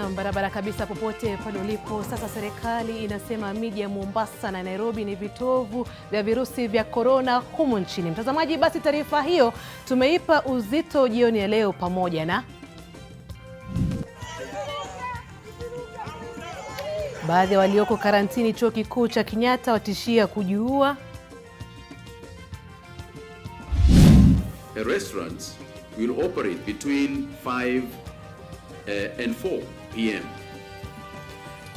Na barabara kabisa popote pale ulipo. Sasa serikali inasema miji ya Mombasa na Nairobi ni vitovu vya virusi vya corona humu nchini. Mtazamaji, basi taarifa hiyo tumeipa uzito jioni ya leo pamoja na baadhi ya walioko karantini chuo kikuu cha Kenyatta watishia kujiua. Restaurants will operate between 5 and 4 p.m.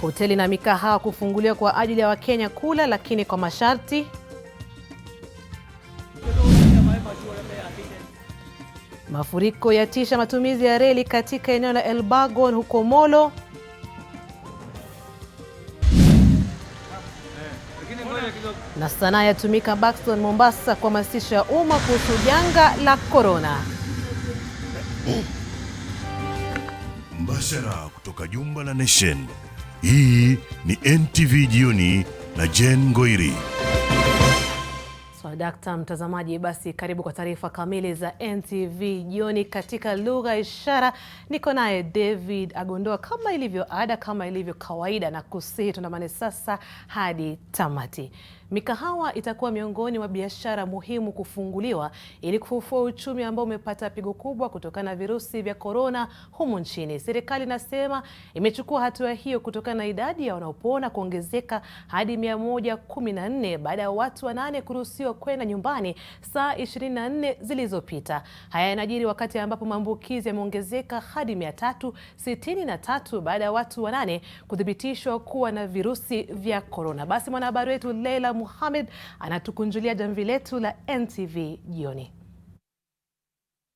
Hoteli na mikahawa kufunguliwa kwa ajili ya Wakenya kula, lakini kwa masharti. Mafuriko yatisha matumizi ya reli katika eneo la Elbagon huko Molo. Na sanaa yatumika Buxton Mombasa kuhamasisha umma kuhusu janga la corona. Mbashara kutoka jumba la Nation. Hii ni NTV jioni na Jen Ngoiri. Dakta mtazamaji, basi karibu kwa taarifa kamili za NTV jioni katika lugha ya ishara. Niko naye David Agondoa kama ilivyo ada, kama ilivyo kawaida, na kusihi tuandamane sasa hadi tamati. Mikahawa itakuwa miongoni mwa biashara muhimu kufunguliwa ili kufufua uchumi ambao umepata pigo kubwa kutokana na virusi vya corona humu nchini. Serikali inasema imechukua hatua hiyo kutokana na idadi ya wanaopona kuongezeka hadi 114 baada ya watu 8 kuruhusiwa kwenda nyumbani saa 24 zilizopita. Haya yanajiri wakati ambapo maambukizi yameongezeka hadi 363 baada ya watu 8 kuthibitishwa kuwa na virusi vya corona. Basi mwanahabari wetu Leila Muhammad anatukunjulia jamvi letu la NTV jioni.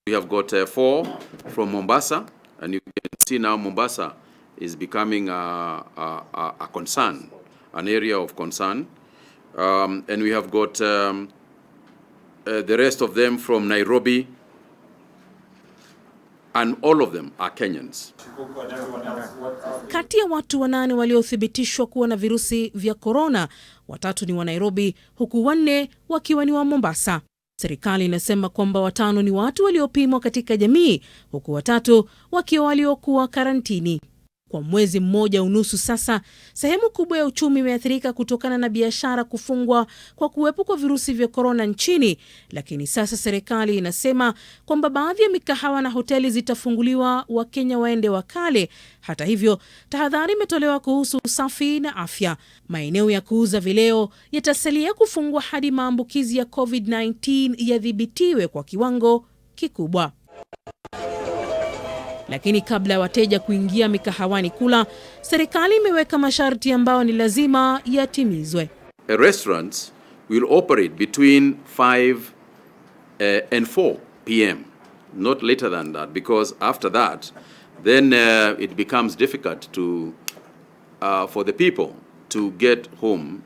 We have got 4 from Mombasa, and you can see now Mombasa is becoming a concern, an area of concern. And we have got the rest of them from Nairobi, and all of them are Kenyans. Kati ya watu 8 waliothibitishwa kuwa na virusi vya corona, 3 ni wa Nairobi huku 4 wakiwa ni wa Mombasa. Serikali inasema kwamba 5 ni watu waliopimwa katika jamii huku 3 wakiwa waliokuwa karantini. Kwa mwezi mmoja unusu sasa, sehemu kubwa ya uchumi imeathirika kutokana na biashara kufungwa kwa kuwepo kwa virusi vya corona nchini, lakini sasa serikali inasema kwamba baadhi ya mikahawa na hoteli zitafunguliwa, Wakenya waende wakale. Hata hivyo, tahadhari imetolewa kuhusu usafi na afya. Maeneo ya kuuza vileo yatasalia kufungwa hadi maambukizi ya Covid-19 yadhibitiwe kwa kiwango kikubwa. Lakini kabla ya wateja kuingia mikahawani kula, serikali imeweka masharti ambayo ni lazima yatimizwe. Restaurants will operate between 5 and 4 p.m. Not later than that, because after that, then it becomes difficult to for the people to get home,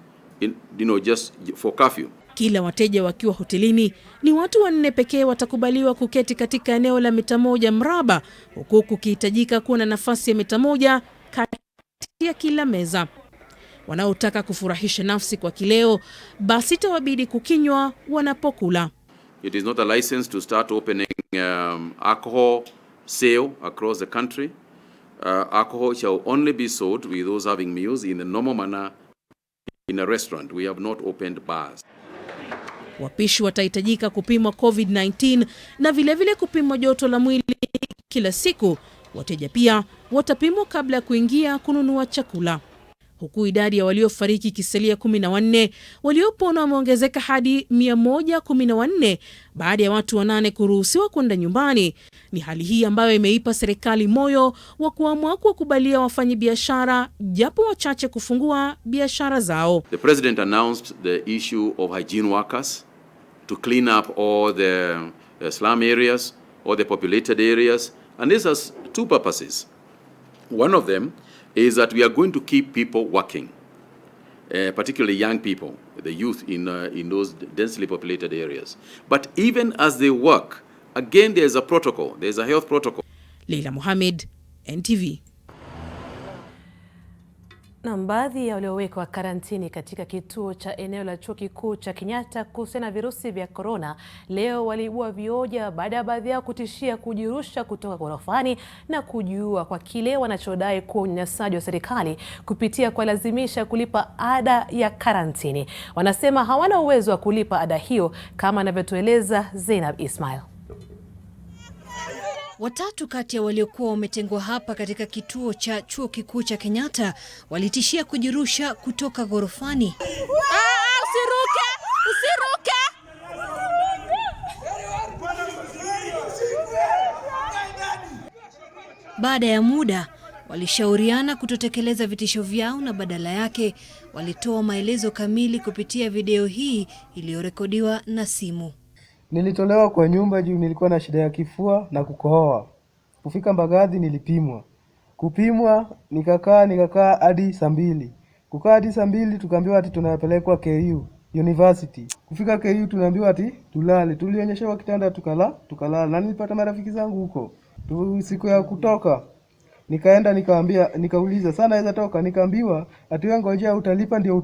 just for curfew. Kila wateja wakiwa hotelini ni watu 4 pekee watakubaliwa kuketi katika eneo la mita 1 mraba, huku kukihitajika kuwa na nafasi ya mita 1 kati ya kila meza. Wanaotaka kufurahisha nafsi kwa kileo, basi itawabidi kukinywa wanapokula. It is not a license to start opening alcohol sale across the country. Alcohol shall only be sold with those having meals in the normal manner in a restaurant. We have not opened bars. Wapishi watahitajika kupimwa Covid-19 na vilevile kupimwa joto la mwili kila siku. Wateja pia watapimwa kabla ya kuingia kununua chakula. Huku idadi ya waliofariki kisalia 14, waliopona wameongezeka hadi 114 baada ya watu 8 kuruhusiwa kwenda nyumbani. Ni hali hii ambayo imeipa serikali moyo wa kuamua kuwakubalia wafanyabiashara japo wachache kufungua biashara zao. The president announced the issue of hygiene workers to clean up all the slum areas, all the populated areas, and this has 2 purposes. One of them is that we are going to keep people working, particularly young people, the youth in those densely populated areas. But even as they work, again there's a protocol, there's a health protocol. Leila Muhammad, NTV. Na baadhi ya waliowekwa karantini katika kituo cha eneo la chuo kikuu cha Kenyatta kuhusiana na virusi vya korona leo waliibua vioja baada ya baadhi yao kutishia kujirusha kutoka ghorofani na kujiua kwa kile wanachodai kuwa unyanyasaji wa serikali kupitia kuwalazimisha kulipa ada ya karantini. Wanasema hawana uwezo wa kulipa ada hiyo, kama anavyotueleza Zainab Ismail. Watatu kati ya waliokuwa wametengwa hapa katika kituo cha chuo kikuu cha Kenyatta walitishia kujirusha kutoka ghorofani. Usiruke! Usiruke! Baada ya muda walishauriana kutotekeleza vitisho vyao na badala yake walitoa maelezo kamili kupitia video hii iliyorekodiwa na simu. Nilitolewa kwa nyumba juu nilikuwa na shida ya kifua na kukohoa. Kufika Mbagathi nilipimwa. Kupimwa nikakaa hadi saa 2. Kukaa hadi saa 2 tukaambiwa ati tunapelekwa KU University. Kufika KU tunaambiwa ati tulale. Tulionyeshwa kitanda tukalala. Na nilipata marafiki zangu huko. Siku ya kutoka nikaenda nikauliza sana naweza toka, nikaambiwa ati wewe ngojea utalipa ndio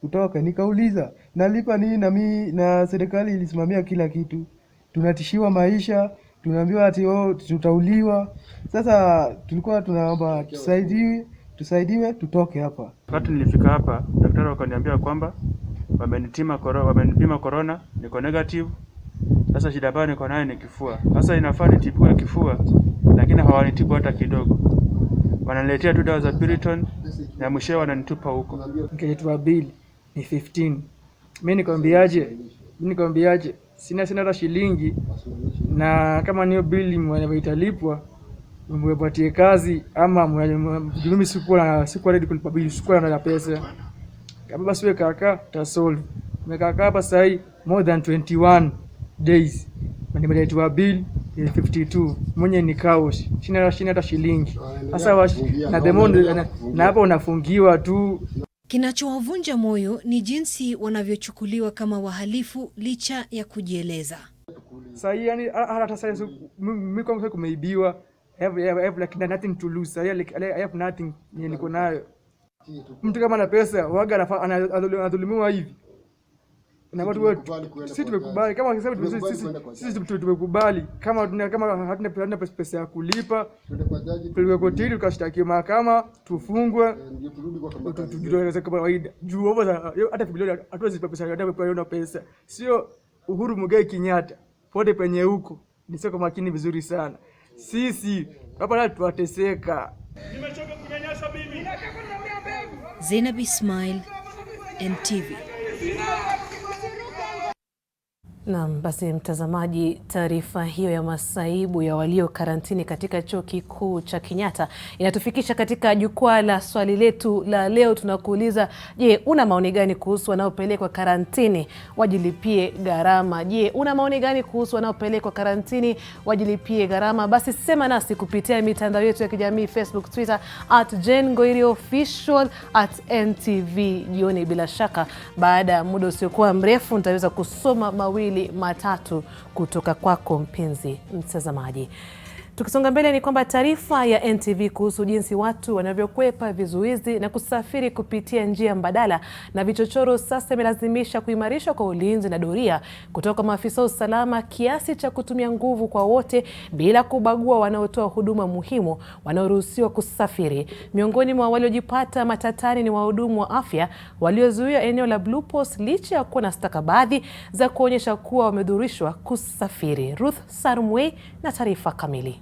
utoke. Nikauliza nalipa nini na mimi na serikali ilisimamia kila kitu. Tunatishiwa maisha, tunaambiwa ati tutauliwa. Sasa tulikuwa tunaomba tusaidiwe tutoke hapa. Wakati nilifika hapa daktari wakaniambia kwamba wamenipima corona niko negative. Sasa shida ambayo niko nayo ni kifua. Sasa inafaa nitibiwe kifua lakini hawanitibu hata kidogo. Wananiletea tu dawa za Piriton na mwisho wananitupa huko. Nikaitwa bill ni 15. Mimi nikwambiaje? Sina hata shilingi, na kama niyo bill mwenye mwepatie kazi ama mimi sikuwa ready kulipa bill, sikuwa na pesa. Kama basi wewe kaka tasolve. Nimekaa hapa sasa more than 21 days. Nimeletwa bill 52. Mwenye ni kaos. Sina hata shilingi. Sasa na demon na hapa unafungiwa tu. Kinachowavunja moyo ni jinsi wanavyochukuliwa kama wahalifu licha ya kujieleza. Sasa yani hata sasa mimi kama kumeibiwa, I have like nothing to lose. I have nothing niko nayo. Mtu kama ana pesa waga anadhulumiwa hivi. Na watu wetu sisi tumekubali, kama sisi tumekubali, kama hatuna pesa ya kulipa tulikuwa kotini tukashtakiwa mahakama tufungwe tujitoe kama kawaida juu hata bilioni hatuwezi pesa hata pesa. Sio Uhuru Muigai Kenyatta pote penye huko ni sio makini vizuri sana. Sisi hapa tuwateseka. Nimechoka kunyanyasa mimi. Zainab Ismail, NTV. Naam, basi mtazamaji, taarifa hiyo ya masaibu ya walio karantini katika chuo kikuu cha Kenyatta inatufikisha katika jukwaa la swali letu la leo. Tunakuuliza, je, una maoni gani kuhusu wanaopelekwa karantini wajilipie gharama? Je, una maoni gani kuhusu wanaopelekwa karantini wajilipie gharama? Basi sema nasi kupitia mitandao yetu ya kijamii Facebook, Twitter @JenGoiriOfficial @NTV jioni. Bila shaka baada ya muda usiokuwa mrefu nitaweza kusoma mawili matatu kutoka kwako mpenzi mtazamaji. Tukisonga mbele ni kwamba taarifa ya NTV kuhusu jinsi watu wanavyokwepa vizuizi na kusafiri kupitia njia mbadala na vichochoro sasa imelazimisha kuimarishwa kwa ulinzi na doria kutoka maafisa wa usalama kiasi cha kutumia nguvu kwa wote bila kubagua wanaotoa huduma muhimu wanaoruhusiwa kusafiri. Miongoni mwa waliojipata matatani ni wahudumu wa afya waliozuia eneo la Blue Post licha ya kuwa na stakabadhi za kuonyesha kuwa wamedhurishwa kusafiri. Ruth Sarumwe na taarifa kamili.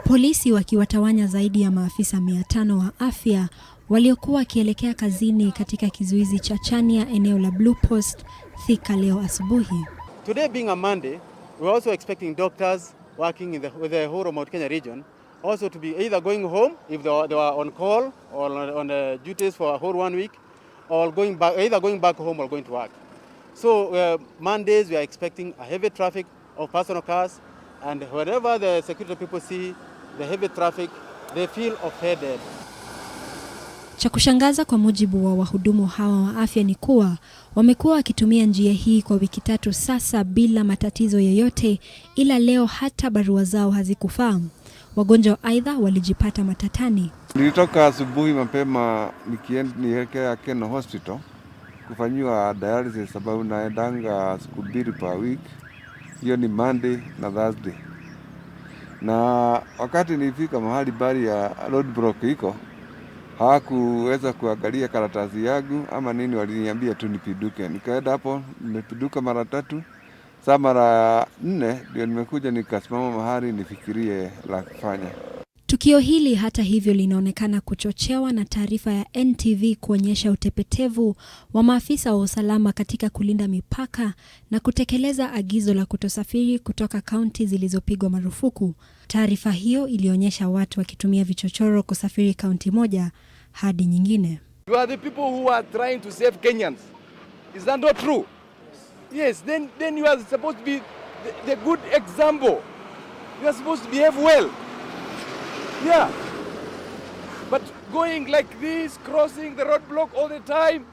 Polisi wakiwatawanya zaidi ya maafisa 500 wa afya waliokuwa wakielekea kazini katika kizuizi cha Chania eneo la Blue Post Thika leo asubuhi. Today being a Monday, we're also expecting doctors working with the whole of Mount Kenya region also to be either going home if they were on call or on duties for a whole 1 week, or either going back home or going to work. So Mondays we are expecting a heavy traffic of personal cars, and wherever the security people see the heavy traffic, they feel offended. Cha kushangaza kwa mujibu wa wahudumu hawa wa afya ni kuwa wamekuwa wakitumia njia hii kwa wiki 3 sasa bila matatizo yoyote, ila leo hata barua zao hazikufahamu. Wagonjwa aidha walijipata matatani. Nilitoka asubuhi mapema nielekea Keno Hospital kufanyiwa dialysis sababu naendanga siku 2 per week. Hiyo ni Monday na Thursday. Na wakati nilifika mahali bari ya roadblock iko, hawakuweza kuangalia karatasi yangu ama nini, waliniambia tu nipiduke. Nikaenda hapo, nimepiduka mara 3. Saa mara 4 ndio nimekuja nikasimama mahali nifikirie la kufanya. Tukio hili hata hivyo linaonekana kuchochewa na taarifa ya NTV kuonyesha utepetevu wa maafisa wa usalama katika kulinda mipaka na kutekeleza agizo la kutosafiri kutoka kaunti zilizopigwa marufuku. Taarifa hiyo ilionyesha watu wakitumia vichochoro kusafiri kaunti moja hadi nyingine. You are the people who are trying to save Kenyans. Is that not true? Yes, then you are supposed to be the good example. You are supposed to behave well. Yeah. But going like this, crossing the roadblock all the time,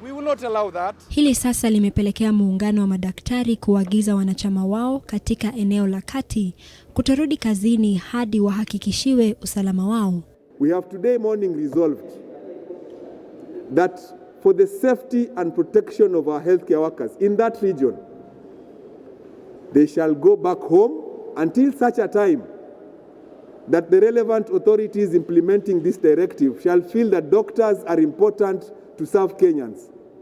we will not allow that. Hili sasa limepelekea muungano wa madaktari kuagiza wanachama wao katika eneo la kati kutorudi kazini hadi wahakikishiwe usalama wao. We have today morning resolved that for the safety and protection of our healthcare workers in that region, they shall go back home until such a time that the relevant authorities implementing this directive shall feel that doctors are important to serve Kenyans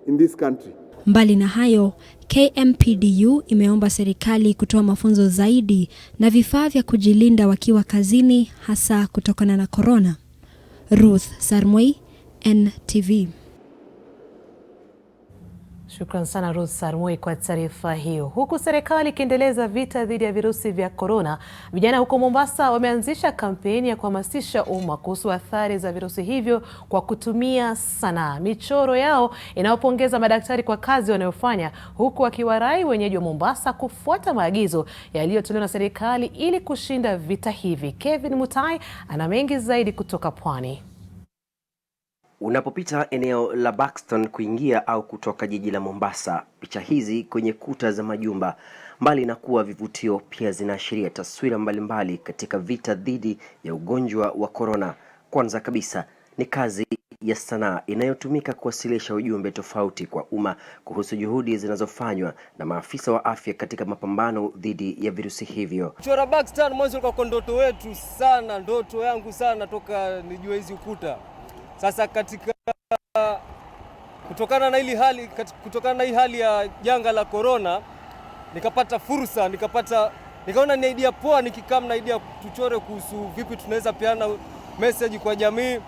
in this country. Mbali na hayo, KMPDU imeomba serikali kutoa mafunzo zaidi na vifaa vya kujilinda wakiwa kazini, hasa kutokana na corona. Ruth Sarmoi, NTV. Shukran sana Ruth Sarmoi kwa taarifa hiyo. Huku serikali ikiendeleza vita dhidi ya virusi vya corona, vijana huko Mombasa wameanzisha kampeni ya kuhamasisha umma kuhusu athari za virusi hivyo kwa kutumia sanaa. Michoro yao inawapongeza madaktari kwa kazi wanayofanya, huku wakiwarai wenyeji wa Mombasa kufuata maagizo yaliyotolewa na serikali ili kushinda vita hivi. Kevin Mutai ana mengi zaidi kutoka Pwani. Unapopita eneo la Buxton kuingia au kutoka jiji la Mombasa, picha hizi kwenye kuta za majumba, mbali na kuwa vivutio, pia zinaashiria taswira mbalimbali katika vita dhidi ya ugonjwa wa corona. Kwanza kabisa ni kazi ya sanaa inayotumika kuwasilisha ujumbe tofauti kwa umma kuhusu juhudi zinazofanywa na maafisa wa afya katika mapambano dhidi ya virusi hivyo. Chora Buxton mwanzo kwa ndoto wetu sana, ndoto yangu sana toka nijue hizi ukuta. Sasa katika kutokana na hii hali ya janga la corona, nikapata fursa, nikaona ni idea poa nikikaa na idea tuchore kuhusu vipi tunaweza peana message kwa jamii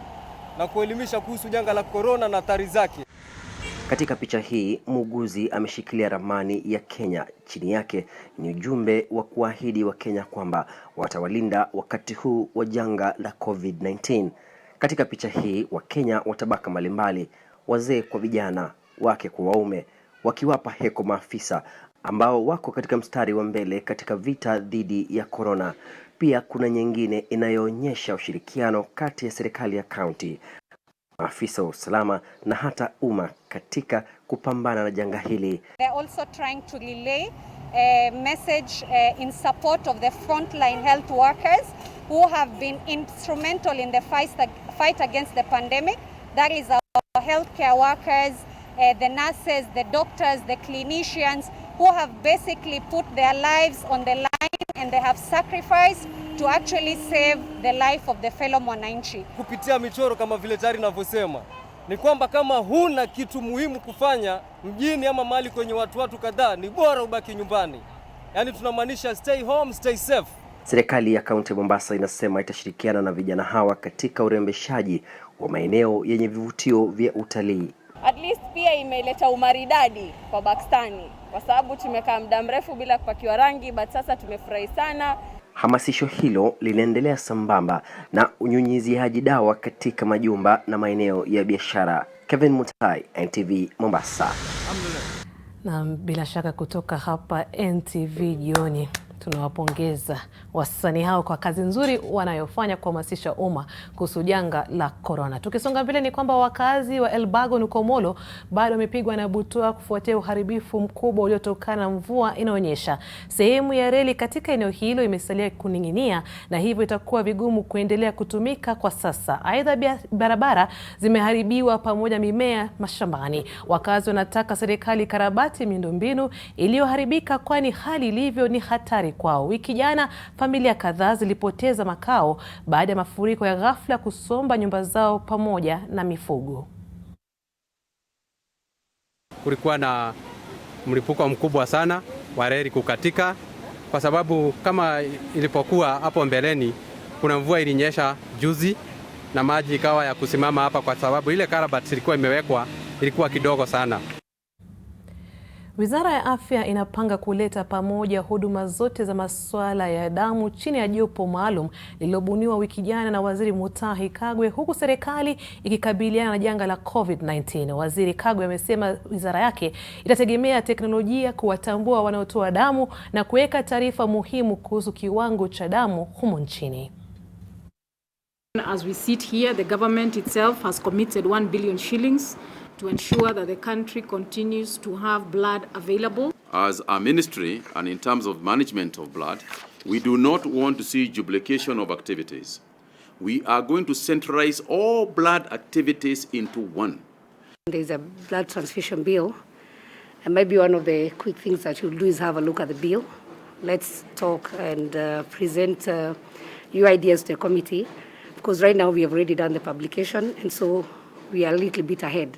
na kuelimisha kuhusu janga la corona na athari zake. Katika picha hii, muuguzi ameshikilia ramani ya Kenya. Chini yake ni ujumbe wa kuahidi wa Kenya kwamba watawalinda wakati huu wa janga la Covid-19. Katika picha hii, Wakenya wa tabaka mbalimbali, wazee kwa vijana, wake kwa waume, wakiwapa heko maafisa ambao wako katika mstari wa mbele katika vita dhidi ya corona. Pia kuna nyingine inayoonyesha ushirikiano kati ya serikali ya kaunti, maafisa wa usalama na hata umma katika kupambana na janga hili. They're also trying to relay a message in support of the frontline health workers who have been instrumental in the fight against the pandemic. That is our healthcare workers, the nurses, the doctors, the clinicians who have basically put their lives on the line and they have sacrificed to actually save the life of the fellow mwananchi. Kupitia michoro kama vile tayari ninavyosema, ni kwamba kama huna kitu muhimu kufanya mjini ama mahali kwenye watu kadhaa, ni bora ubaki nyumbani. Yaani tunamaanisha stay home, stay safe. Serikali ya kaunti ya Mombasa inasema itashirikiana na vijana hawa katika urembeshaji wa maeneo yenye vivutio vya utalii. At least pia imeleta umaridadi kwa Buxton kwa sababu tumekaa muda mrefu bila kupakiwa rangi, but sasa tumefurahi sana. Hamasisho hilo linaendelea sambamba na unyunyiziaji dawa katika majumba na maeneo ya biashara. Kevin Mutai, NTV Mombasa. Na bila shaka kutoka hapa NTV jioni. Tunawapongeza wasanii hao kwa kazi nzuri wanayofanya kuhamasisha umma kuhusu janga la corona. Tukisonga mbele ni kwamba wakazi wa Elbago Nukomolo bado wamepigwa na butwaa kufuatia uharibifu mkubwa uliotokana na mvua inaonyesha. Sehemu ya reli katika eneo hilo imesalia kuning'inia na hivyo itakuwa vigumu kuendelea kutumika kwa sasa. Aidha, barabara zimeharibiwa pamoja mimea mashambani. Wakazi wanataka serikali karabati miundombinu iliyoharibika kwani hali ilivyo ni hatari kwao. Wiki jana familia kadhaa zilipoteza makao baada ya mafuriko ya ghafla kusomba nyumba zao pamoja na mifugo. Kulikuwa na mlipuko mkubwa sana wa reli kukatika kwa sababu kama ilipokuwa hapo mbeleni kuna mvua ilinyesha juzi na maji ikawa ya kusimama hapa kwa sababu ile karabati ilikuwa imewekwa ilikuwa kidogo sana. Wizara ya Afya inapanga kuleta pamoja huduma zote za masuala ya damu chini ya jopo maalum lililobuniwa wiki jana na Waziri Mutahi Kagwe, huku serikali ikikabiliana na janga la Covid-19. Waziri Kagwe amesema wizara yake itategemea teknolojia kuwatambua wanaotoa damu na kuweka taarifa muhimu kuhusu kiwango cha damu humu nchini. As we sit here, the government itself has committed 1 billion shillings to ensure that the country continues to have blood available. As a ministry and in terms of management of blood, we do not want to see duplication of activities. We are going to centralize all blood activities into one. There's a blood transfusion bill, and maybe one of the quick things that you'll do is have a look at the bill. Let's talk and present your ideas to the committee, because right now we have already done the publication, and so we are a little bit ahead.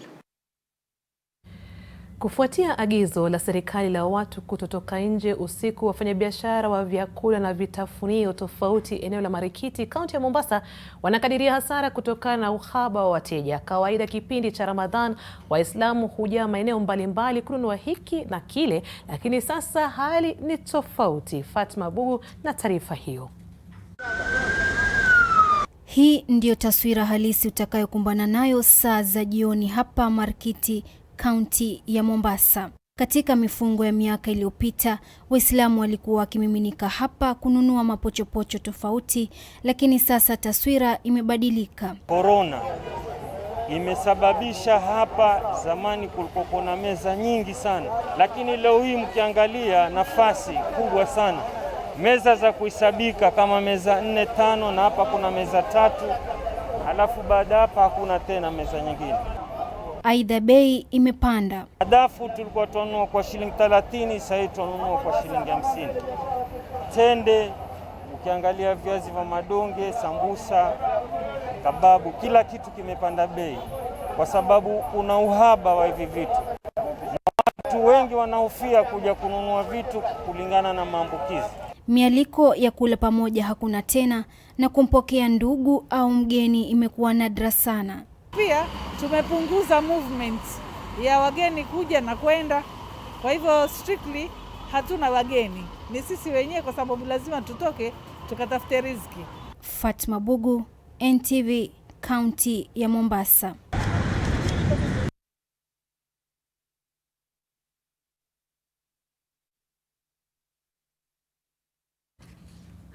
Kufuatia agizo la serikali la watu kutotoka nje usiku, wafanyabiashara wa vyakula na vitafunio tofauti eneo la Marikiti, kaunti ya Mombasa, wanakadiria hasara kutokana na uhaba wa wateja. Kawaida kipindi cha Ramadhan, Waislamu hujaa maeneo mbalimbali kununua hiki na kile, lakini sasa hali ni tofauti. Fatma Bugu na taarifa hiyo. Hii ndio taswira halisi utakayokumbana nayo saa za jioni hapa Marikiti, kaunti ya Mombasa. Katika mifungo ya miaka iliyopita, Waislamu walikuwa wakimiminika hapa kununua mapochopocho tofauti, lakini sasa taswira imebadilika. Corona imesababisha hapa, zamani kulikuwa kuna meza nyingi sana, lakini leo hii mkiangalia nafasi kubwa sana. Meza za kuhesabika kama meza 4, 5 na hapa kuna meza 3. Alafu baada hapa hakuna tena meza nyingine. Aidha, bei imepanda. Dafu tulikuwa tununua kwa shilingi 30, sasa tununua kwa shilingi 50. Tende, ukiangalia viazi vya madonge, sambusa, kababu, kila kitu kimepanda bei kwa sababu kuna uhaba wa hivi vitu. Watu wengi wanahofia kuja kununua vitu kulingana na maambukizi. Mialiko ya kula pamoja hakuna tena na kumpokea ndugu au mgeni imekuwa nadra sana. Pia tumepunguza movement ya wageni kuja na kwenda. Kwa hivyo strictly hatuna wageni. Ni sisi wenyewe kwa sababu lazima tutoke tukatafute riziki. Fatma Bugu, NTV, kaunti ya Mombasa.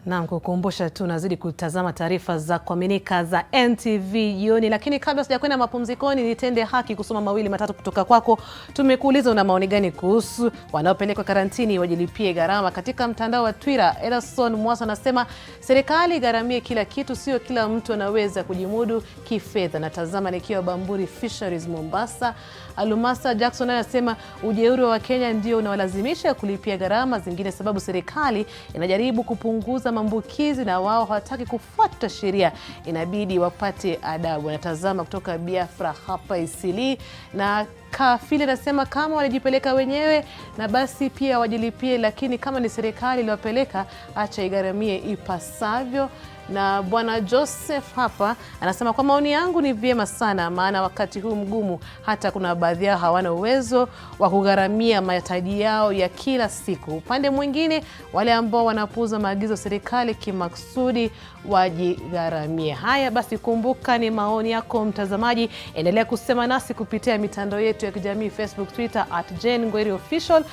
Na kukumbusha tu nazidi kutazama taarifa za kuaminika za NTV jioni, lakini kabla sijakwenda mapumzikoni nitende haki kusoma mawili matatu kutoka kwako. Tumekuuliza una maoni gani kuhusu wanaopelekwa karantini wajilipie gharama. Katika mtandao wa Twitter, Ederson Mwasa anasema serikali gharamie kila kitu, sio kila mtu anaweza kujimudu kifedha. Natazama nikiwa Bamburi Fisheries Mombasa. Alumasa Jackson anasema ujeuri wa Kenya ndio unawalazimisha kulipia gharama zingine sababu serikali inajaribu kupunguza maambukizi na wao hawataki kufuata sheria, inabidi wapate adabu. Natazama kutoka Biafra hapa Isili, na Kafili anasema kama wanajipeleka wenyewe na basi pia wajilipie, lakini kama ni serikali iliwapeleka acha igharamie ipasavyo. Na bwana Joseph hapa anasema kwa maoni yangu ni vyema sana, maana wakati huu mgumu hata kuna baadhi yao hawana uwezo wa kugharamia mahitaji yao ya kila siku. Upande mwingine wale ambao wanapuuza maagizo serikali kimaksudi wajigharamie. Haya basi, kumbuka ni maoni yako mtazamaji, endelea kusema nasi kupitia mitandao yetu ya kijamii Facebook, Twitter @JaneNgweri Official,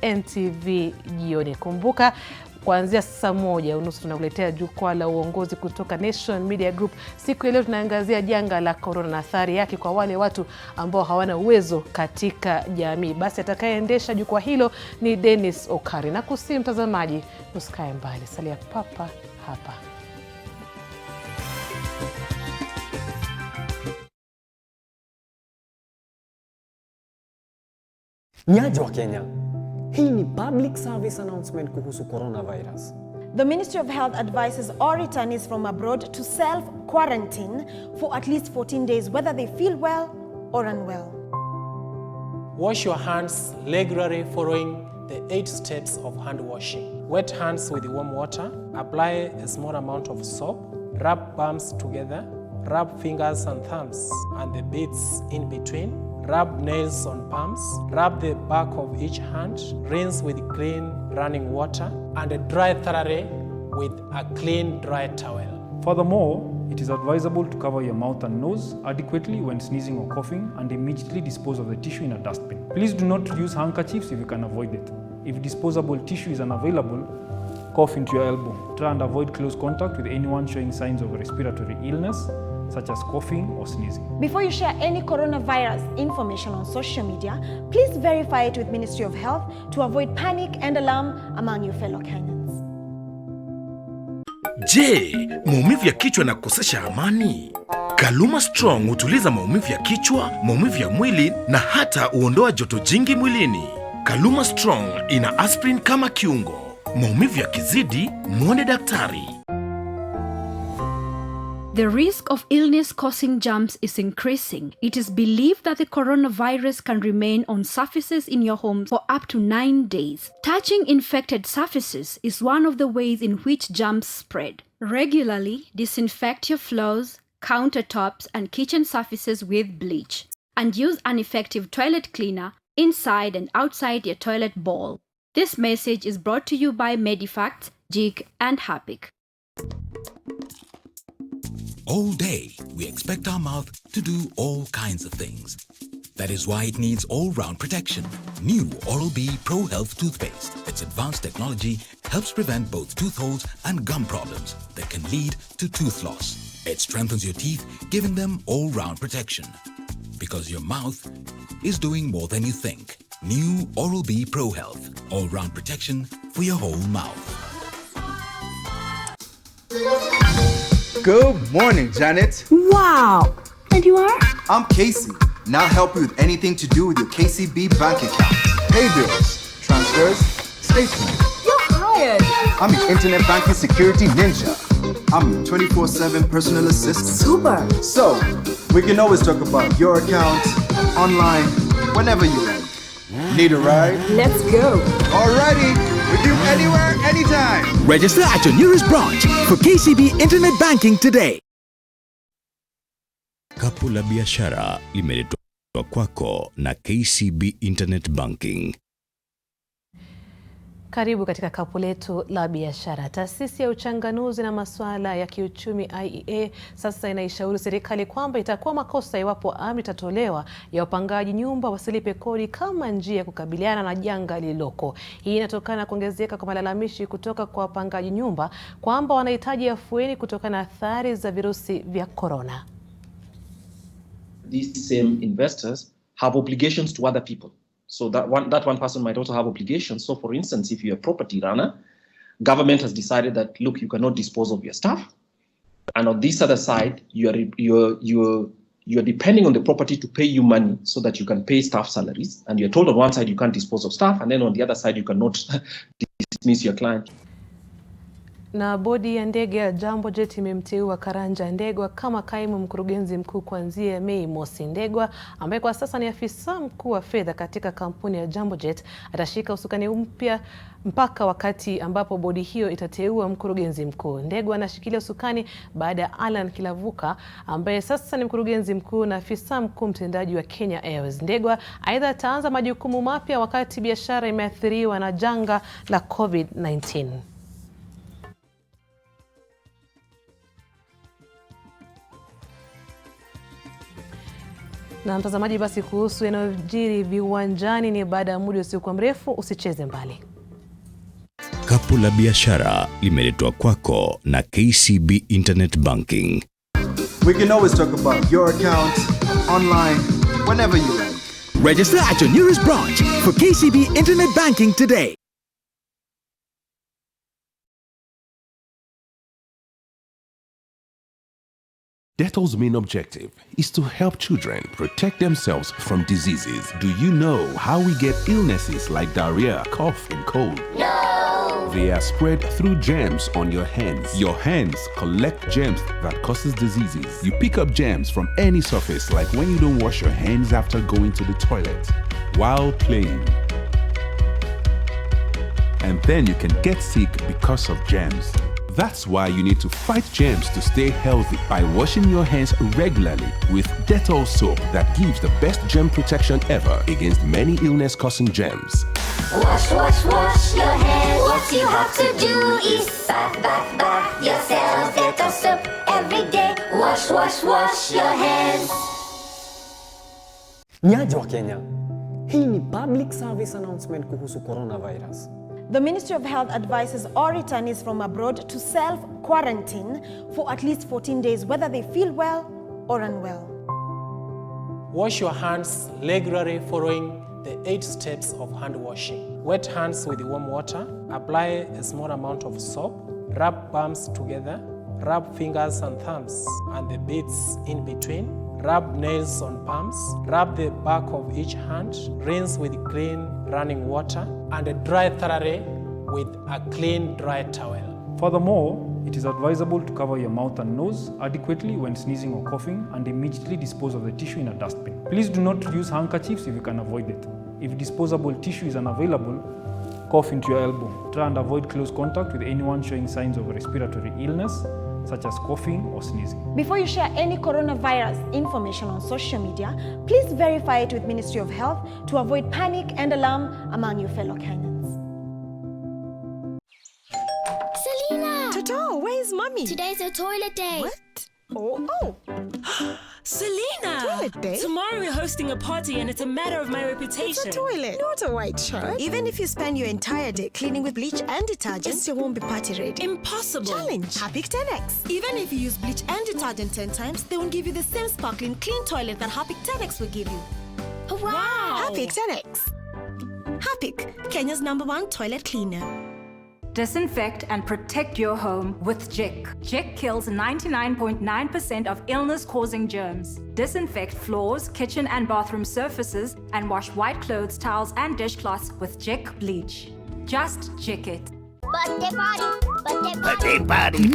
@NTV jioni. Kumbuka kuanzia saa 1:30 tunakuletea jukwaa la uongozi kutoka Nation Media Group. Siku leo tunaangazia janga la corona na athari yake kwa wale watu ambao hawana uwezo katika jamii. Basi atakayeendesha jukwaa hilo ni Dennis Okari. Na kusi mtazamaji, usikae mbali, salia papa hapa. Niaje wa Kenya. Hii ni public service announcement kuhusu coronavirus. The Ministry of Health advises all returnees from abroad to self-quarantine for at least 14 days, whether they feel well or unwell. Wash your hands regularly following the 8 steps of hand washing. Wet hands with warm water. Apply a small amount of soap. Rub palms together. Rub fingers and thumbs and the bits in between. Rub nails on palms. Rub the back of each hand. Rinse with clean running water and dry thoroughly with a clean dry towel. Furthermore, it is advisable to cover your mouth and nose adequately when sneezing or coughing and immediately dispose of the tissue in a dustbin. Please do not use handkerchiefs if you can avoid it. If disposable tissue is unavailable, cough into your elbow. Try and avoid close contact with anyone showing signs of respiratory illness, such as coughing or sneezing. Before you share any coronavirus information on social media, please verify it with Ministry of Health to avoid panic and alarm among your fellow Kenyans. Je, maumivu ya kichwa na kukosesha amani? Kaluma Strong hutuliza maumivu ya kichwa, maumivu ya mwili na hata huondoa joto jingi mwilini. Kaluma Strong ina aspirin kama kiungo. Maumivu yakizidi, muone daktari. The risk of illness-causing germs is increasing. It is believed that the coronavirus can remain on surfaces in your home for up to 9 days. Touching infected surfaces is one of the ways in which germs spread. Regularly disinfect your floors, countertops, and kitchen surfaces with bleach. And use an effective toilet cleaner inside and outside your toilet bowl. This message is brought to you by Medifacts, JIC, and HAPIC. All day, we expect our mouth to do all kinds of things. That is why it needs all-round protection. New Oral-B Pro Health toothpaste. Its advanced technology helps prevent both tooth holes and gum problems that can lead to tooth loss. It strengthens your teeth, giving them all-round protection. Because your mouth is doing more than you think. New Oral-B Pro Health. All-round protection for your whole mouth. Good morning, Janet. Wow! And you are? I'm Casey. Now help you with anything to do with your KCB bank account. Pay bills, transfers, statements. You're hired. I'm your internet banking security ninja. I'm your 24/7 personal assistant. Super. So, we can always talk about your account, online, whenever you like. Need a ride? Let's go. Alrighty. With you anywhere, anytime. Register at your nearest branch for KCB Internet Banking today. Kapu la biashara limeletwa kwako na KCB Internet Banking. Karibu katika kapu letu la biashara. Taasisi ya uchanganuzi na masuala ya kiuchumi IEA sasa inaishauri serikali kwamba itakuwa makosa iwapo amri itatolewa ya wapangaji nyumba wasilipe kodi kama njia ya kukabiliana na janga lililoko. Hii inatokana na kuongezeka kwa malalamishi kutoka kwa wapangaji nyumba kwamba wanahitaji afueni kutokana na athari za virusi vya corona. These same investors have obligations to other people. So that one person might also have obligations. So for instance, if you're a property runner, government has decided that, look, you cannot dispose of your stuff. And on this other side, you're depending on the property to pay you money so that you can pay staff salaries. And you're told on one side you can't dispose of stuff, and then on the other side you cannot dismiss your client. Na bodi ya ndege ya Jambo Jet imemteua Karanja Ndegwa kama kaimu mkurugenzi mkuu kuanzia Mei Mosi. Ndegwa ambaye kwa sasa ni afisa mkuu wa fedha katika kampuni ya Jambo Jet atashika usukani mpya mpaka wakati ambapo bodi hiyo itateua mkurugenzi mkuu. Ndegwa anashikilia usukani baada ya Alan Kilavuka ambaye sasa ni mkurugenzi mkuu na afisa mkuu mtendaji wa Kenya Airways. Ndegwa aidha ataanza majukumu mapya wakati biashara imeathiriwa na janga la Covid-19. Na mtazamaji, basi kuhusu yanayojiri viwanjani ni baada ya muda usiokuwa mrefu, usicheze mbali. Kapu Kapu la biashara limeletwa kwako na KCB Internet Banking. We can always talk about your account online whenever you like. Register at your nearest branch for KCB Internet Banking today. Dettol's main objective is to help children protect themselves from diseases. Do you know how we get illnesses like diarrhea, cough, and cold? No! They are spread through germs on your hands. Your hands collect germs that causes diseases. You pick up germs from any surface, like when you don't wash your hands after going to the toilet, while playing. And then you can get sick because of germs. That's why you need to fight germs to stay healthy by washing your hands regularly with Dettol soap that gives the best germ protection ever against many illness-causing germs. Wash, wash, wash your hands. What you have to do is bath yourself. Dettol soap every day. Wash, wash, wash your hands. Nyaje wa Kenya, hii ni public service announcement kuhusu coronavirus. The Ministry of Health advises all returnees from abroad to self-quarantine for at least 14 days, whether they feel well or unwell. Wash your hands regularly following the 8 steps of hand washing. Wet hands with warm water. Apply a small amount of soap. Rub palms together. Rub fingers and thumbs and the bits in between. Rub nails on palms. Rub the back of each hand. Rinse with clean running water and dry thoroughly with a clean dry towel. Furthermore, it is advisable to cover your mouth and nose adequately when sneezing or coughing and immediately dispose of the tissue in a dustbin. Please do not use handkerchiefs if you can avoid it. If disposable tissue is unavailable, cough into your elbow. Try and avoid close contact with anyone showing signs of respiratory illness, such as coughing or sneezing. Before you share any coronavirus information on social media, please verify it with Ministry of Health to avoid panic and alarm among your fellow Kenyans. Selena! Toto, where is mommy? Today's a toilet day. What? Oh. Selena! Toilet day? Tomorrow we're hosting a party and it's a matter of my reputation. It's a toilet, not a white shirt. Even if you spend your entire day cleaning with bleach and detergent, it still won't be party ready. Impossible. Challenge. Harpic 10X. Even if you use bleach and detergent 10 times, they won't give you the same sparkling clean toilet that Harpic 10X will give you. Wow! Harpic 10X. Harpic, Kenya's #1 toilet cleaner. Disinfect and protect your home with Jik. Jik kills 99.9% of illness-causing germs. Disinfect floors, kitchen and bathroom surfaces, and wash white clothes, towels, and dishcloths with Jik bleach. Just Jik it. Birthday party! Birthday party!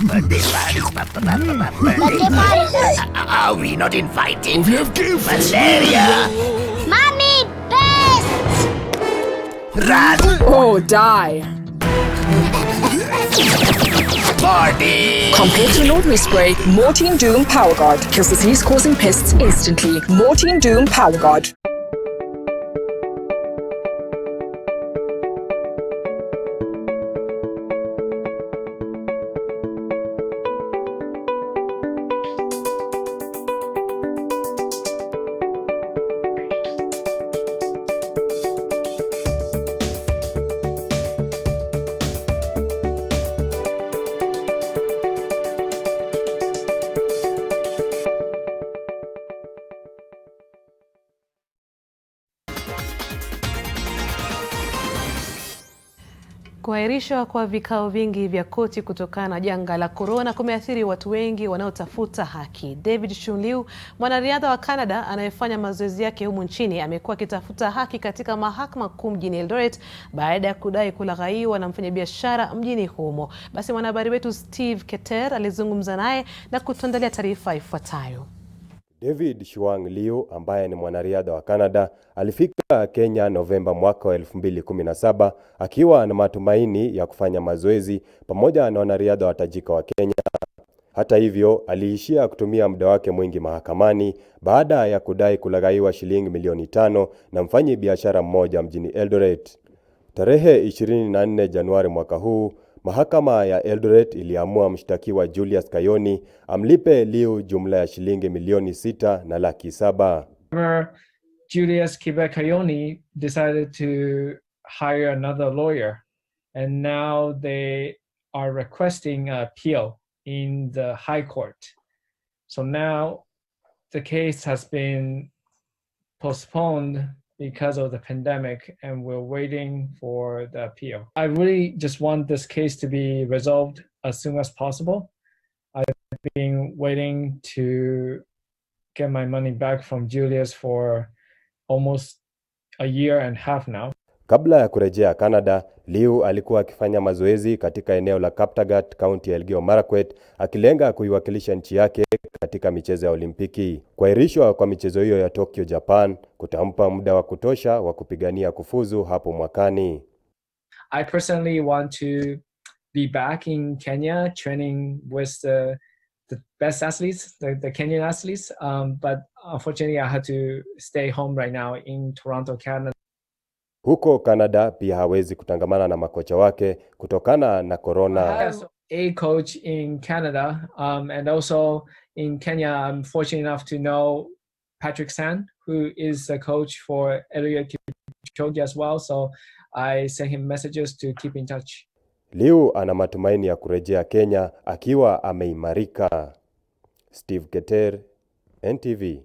Birthday party! Birthday party! Are we not invited? We have gifts! Malaria! Mommy! Best! Run! Oh, die! Party! Compared to an ordinary spray, Mortein Doom Power Guard kills disease-causing pests instantly. Mortein Doom Power Guard. Kuahirishwa kwa vikao vingi vya koti kutokana na janga la corona kumeathiri watu wengi wanaotafuta haki. David Shunliu, mwanariadha wa Canada anayefanya mazoezi yake humu nchini, amekuwa akitafuta haki katika mahakama kuu mjini Eldoret baada ya kudai kulaghaiwa na mfanyabiashara mjini humo. Basi mwanahabari wetu Steve Keter alizungumza naye na kutuandalia taarifa ifuatayo. David Shunliu ambaye ni mwanariadha wa Canada alifika Kenya Novemba mwaka wa 2017 akiwa na matumaini ya kufanya mazoezi pamoja na wanariadha watajika wa Kenya. Hata hivyo, aliishia kutumia muda wake mwingi mahakamani baada ya kudai kulaghaiwa shilingi milioni 5 na mfanyi biashara mmoja mjini Eldoret. Tarehe 24 Januari mwaka huu, mahakama ya Eldoret iliamua mshtakiwa Julius Kayoni amlipe Liu jumla ya shilingi milioni 6.7. Julius Kayoni decided to hire another lawyer, and now they are requesting an appeal in the High Court. So now the case has been postponed because of the pandemic, and we're waiting for the appeal. I really just want this case to be resolved as soon as possible. I've been waiting to get my money back from Julius for almost a year and a half now. Kabla ya kurejea Canada, Liu alikuwa akifanya mazoezi katika eneo la Kaptagat, kaunti ya Elgeyo Marakwet, akilenga kuiwakilisha nchi yake katika michezo ya Olimpiki. Kuahirishwa kwa michezo hiyo ya Tokyo, Japan, kutampa muda wa kutosha wa kupigania kufuzu hapo mwakani. I personally want to be back in Kenya training with the best athletes, the Kenyan athletes, but unfortunately I had to stay home right now in Toronto, Canada. Huko Canada pia hawezi kutangamana na makocha wake kutokana na corona. I have a coach in Canada, and also in Kenya I'm fortunate enough to know Patrick San, who is the coach for Eliud Kipchoge as well, so I sent him messages to keep in touch. Liu ana matumaini ya kurejea Kenya akiwa ameimarika. Steve Keter, NTV.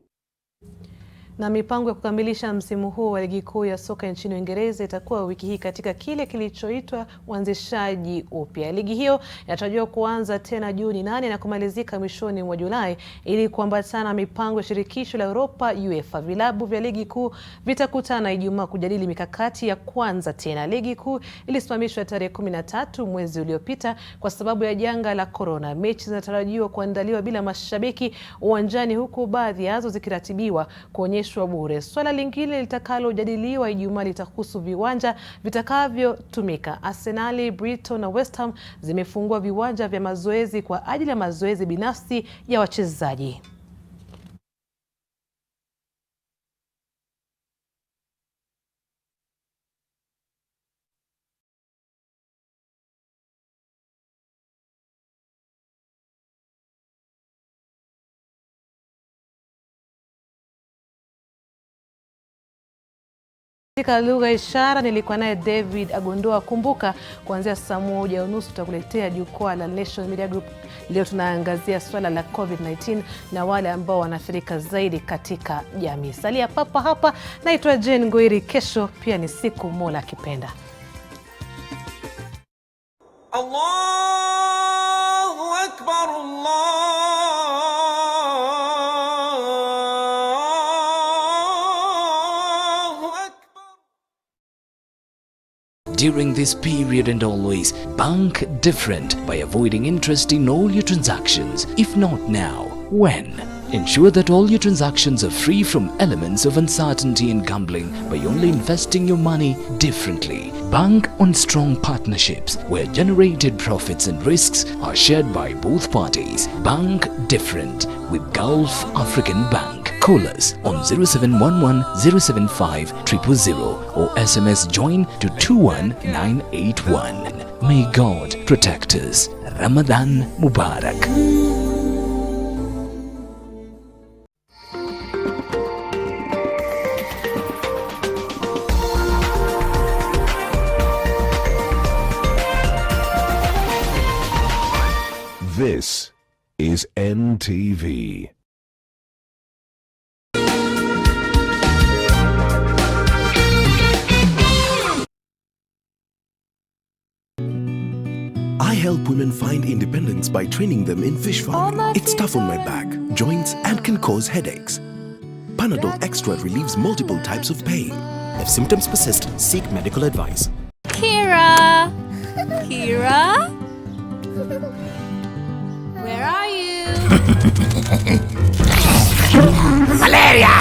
Na mipango ya kukamilisha msimu huu wa ligi kuu ya soka nchini Uingereza itakuwa wiki hii katika kile kilichoitwa uanzishaji upya. Ligi hiyo inatarajiwa kuanza tena Juni 8 na kumalizika mwishoni mwa Julai ili kuambatana na mipango ya shirikisho la Europa UEFA. Vilabu vya ligi kuu vitakutana Ijumaa kujadili mikakati ya kwanza tena. Ligi kuu ilisimamishwa tarehe 13 mwezi uliopita kwa sababu ya janga la corona. Mechi zinatarajiwa kuandaliwa bila mashabiki uwanjani, huku baadhi yazo zikiratibiwa kuonyeshwa bure. Swala lingine litakalojadiliwa Ijumaa litahusu viwanja vitakavyotumika. Arsenal, Brighton na West Ham zimefungua viwanja vya mazoezi kwa ajili ya mazoezi binafsi ya wachezaji. Katika lugha ishara nilikuwa naye David Agondoa. Kumbuka kuanzia saa 1:30 tutakuletea jukwaa la National Media Group. Leo tunaangazia swala la Covid-19 na wale ambao wanaathirika zaidi katika jamii. Salia papa hapa. Naitwa Jane Ngoiri. Kesho pia ni siku Mola akipenda. Allahu Akbar, Allah. During this period and always, bank different by avoiding interest in all your transactions. If not now, when? Ensure that all your transactions are free from elements of uncertainty and gambling by only investing your money differently. Bank on strong partnerships where generated profits and risks are shared by both parties. Bank different with Gulf African Bank. Call us on 0711 075 000 or SMS join to 21981. May God protect us. Ramadan Mubarak. This is NTV. I help women find independence by training them in fish farming. It's tough on my back, joints, and can cause headaches. Panadol Extra relieves multiple types of pain. If symptoms persist, seek medical advice. Kira! Kira? Where are you? Malaria!